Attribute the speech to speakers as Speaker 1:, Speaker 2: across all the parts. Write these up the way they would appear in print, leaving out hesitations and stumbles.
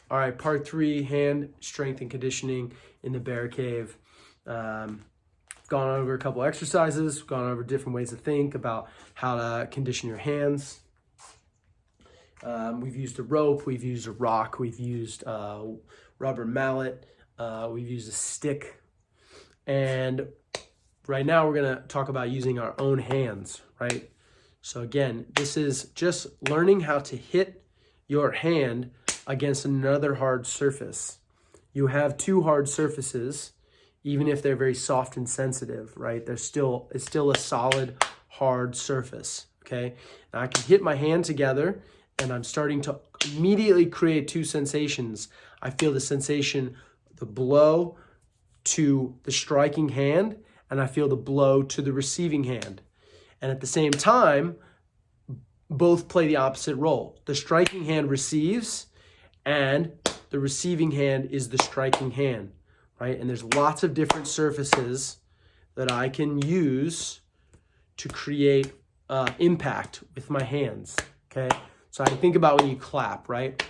Speaker 1: All right, part 3, hand strength and conditioning in the bear cave. Gone over a couple exercises, gone over different ways to think about how to condition your hands. We've used a rope, we've used a rock, we've used a rubber mallet, we've used a stick. And right now we're gonna talk about using our own hands, right? So again, this is just learning how to hit your hand against another hard surface. You have 2 hard surfaces, even if they're very soft and sensitive, right? It's still a solid, hard surface, okay? Now I can hit my hand together and I'm starting to immediately create 2 sensations. I feel the sensation, the blow to the striking hand, and I feel the blow to the receiving hand. And at the same time, both play the opposite role. The striking hand receives, and the receiving hand is the striking hand, right? And there's lots of different surfaces that I can use to create impact with my hands, okay? So I think about when you clap, right?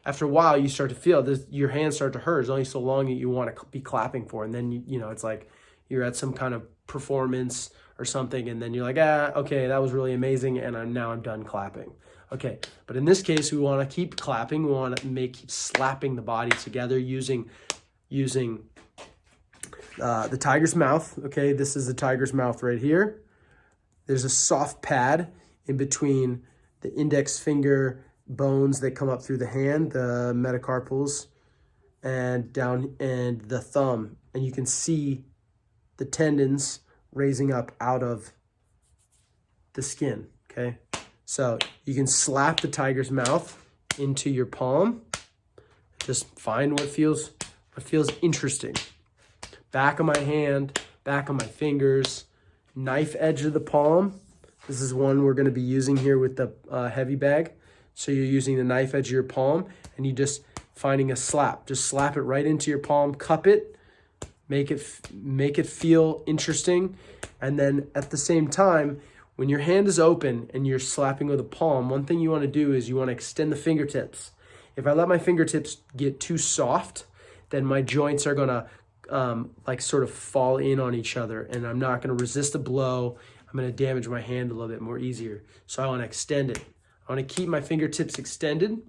Speaker 1: After a while, you start to feel this, your hands start to hurt. It's only so long that you want to be clapping for. And then, you know, it's like you're at some kind of performance or something, and then you're like, okay, that was really amazing, and now I'm done clapping. Okay, but in this case, we want to keep clapping. We want to keep slapping the body together using the tiger's mouth. Okay, this is the tiger's mouth right here. There's a soft pad in between the index finger bones that come up through the hand, the metacarpals, and down, and the thumb, and you can see the tendons raising up out of the skin. Okay, so you can slap the tiger's mouth into your palm. Just find what feels interesting. Back of my hand, back of my fingers, knife edge of the palm. This is one we're going to be using here with the heavy bag. So you're using the knife edge of your palm, and you just finding a slap. Just slap it right into your palm, cup it, make it feel interesting. And then at the same time, when your hand is open and you're slapping with a palm, one thing you want to do is you want to extend the fingertips. If I let my fingertips get too soft, then my joints are going to like sort of fall in on each other, and I'm not going to resist a blow. I'm going to damage my hand a little bit more easier. So I want to extend it. I want to keep my fingertips extended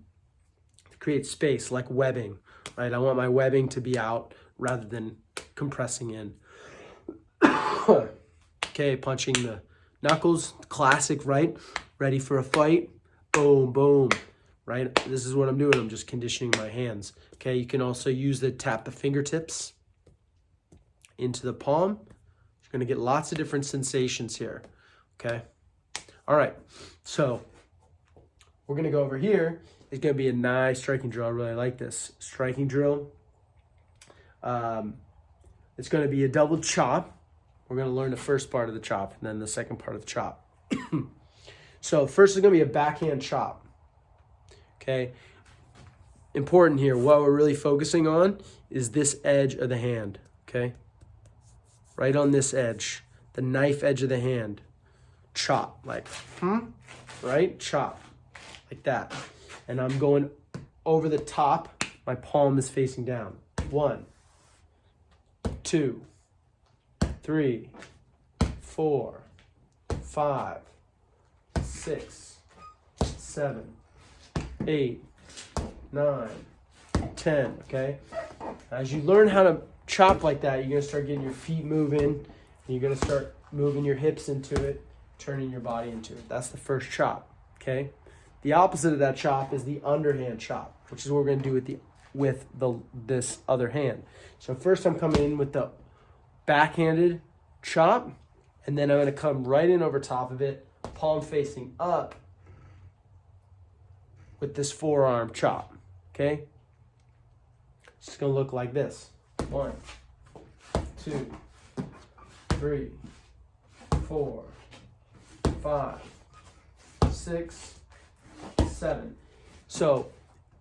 Speaker 1: to create space, like webbing, right? I want my webbing to be out rather than compressing in. Okay, punching the knuckles, classic, right? Ready for a fight, boom, boom, right? This is what I'm doing. I'm just conditioning my hands. Okay, you can also use tap the fingertips into the palm. You're gonna get lots of different sensations here, okay? All right, so we're gonna go over here. It's gonna be a nice striking drill. I really like this striking drill. It's gonna be a double chop. We're gonna learn the first part of the chop and then the second part of the chop. So first is gonna be a backhand chop, okay? Important here, what we're really focusing on is this edge of the hand, okay? Right on this edge, the knife edge of the hand. Chop, like, right? Chop, like that. And I'm going over the top, my palm is facing down. 1, 2, 3, 4, 5, 6, 7, 8, 9, 10, okay? As you learn how to chop like that, you're gonna start getting your feet moving, and you're gonna start moving your hips into it, turning your body into it. That's the first chop, okay? The opposite of that chop is the underhand chop, which is what we're gonna do with this other hand. So first I'm coming in with the backhanded chop, and then I'm gonna come right in over top of it, palm facing up with this forearm chop, okay? It's gonna look like this. 1, 2, 3, 4, 5, 6, 7. So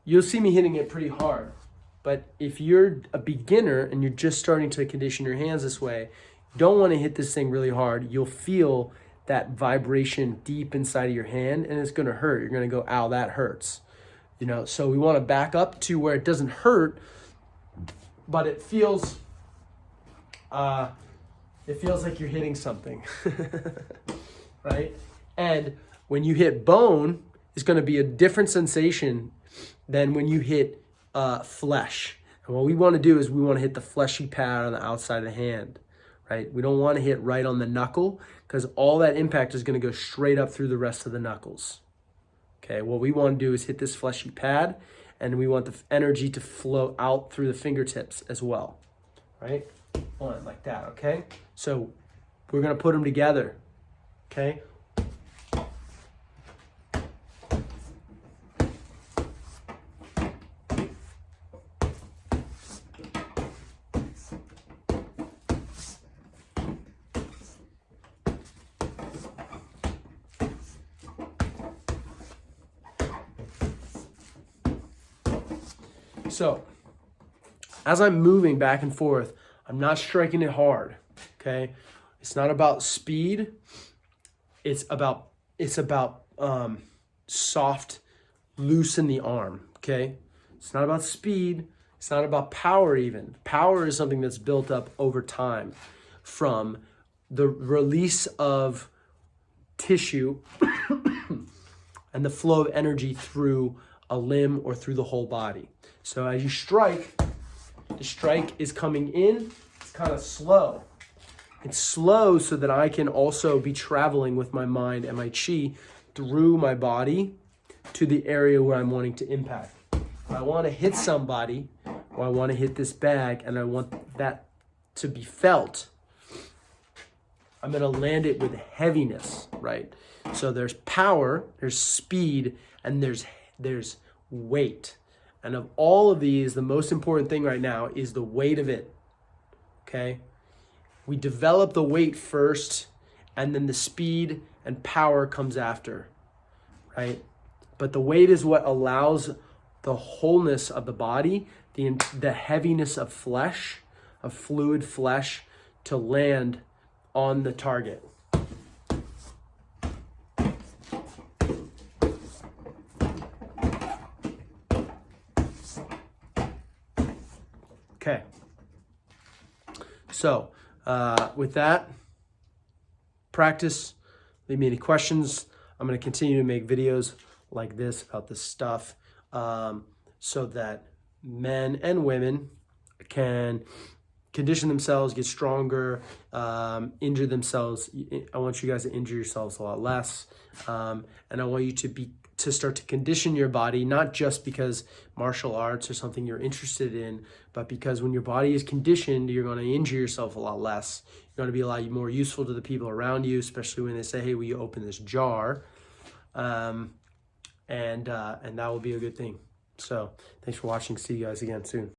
Speaker 1: you'll see me hitting it pretty hard, but if you're a beginner and you're just starting to condition your hands this way, you don't want to hit this thing really hard. You'll feel that vibration deep inside of your hand, and it's going to hurt. You're going to go, ow, that hurts. You know, so we want to back up to where it doesn't hurt, but it feels like you're hitting something, right? And when you hit bone, it's going to be a different sensation than when you hit flesh. And what we want to do is we want to hit the fleshy pad on the outside of the hand, right? We don't want to hit right on the knuckle because all that impact is going to go straight up through the rest of the knuckles. Okay, what we want to do is hit this fleshy pad, and we want the energy to flow out through the fingertips as well, right? One, like that, okay? So we're going to put them together, okay? So, as I'm moving back and forth, I'm not striking it hard, okay? It's not about speed. It's about soft, loosen the arm, okay? It's not about speed. It's not about power even. Power is something that's built up over time from the release of tissue and the flow of energy through a limb or through the whole body. So as you strike, the strike is coming in, it's kind of slow. It's slow so that I can also be traveling with my mind and my chi through my body to the area where I'm wanting to impact. If I want to hit somebody, or I want to hit this bag, and I want that to be felt, I'm going to land it with heaviness, right? So there's power, there's speed, and there's weight. And of all of these, the most important thing right now is the weight of it, okay? We develop the weight first, and then the speed and power comes after, right? But the weight is what allows the wholeness of the body, the heaviness of flesh, of fluid flesh, to land on the target. Okay. So, with that, practice. Leave me any questions. I'm going to continue to make videos like this about this stuff so that men and women can condition themselves, get stronger, injure themselves. I want you guys to injure yourselves a lot less. And I want you to start to condition your body, not just because martial arts or something you're interested in, but because when your body is conditioned, you're going to injure yourself a lot less. You're going to be a lot more useful to the people around you, especially when they say, hey, will you open this jar? And that will be a good thing. So thanks for watching. See you guys again soon.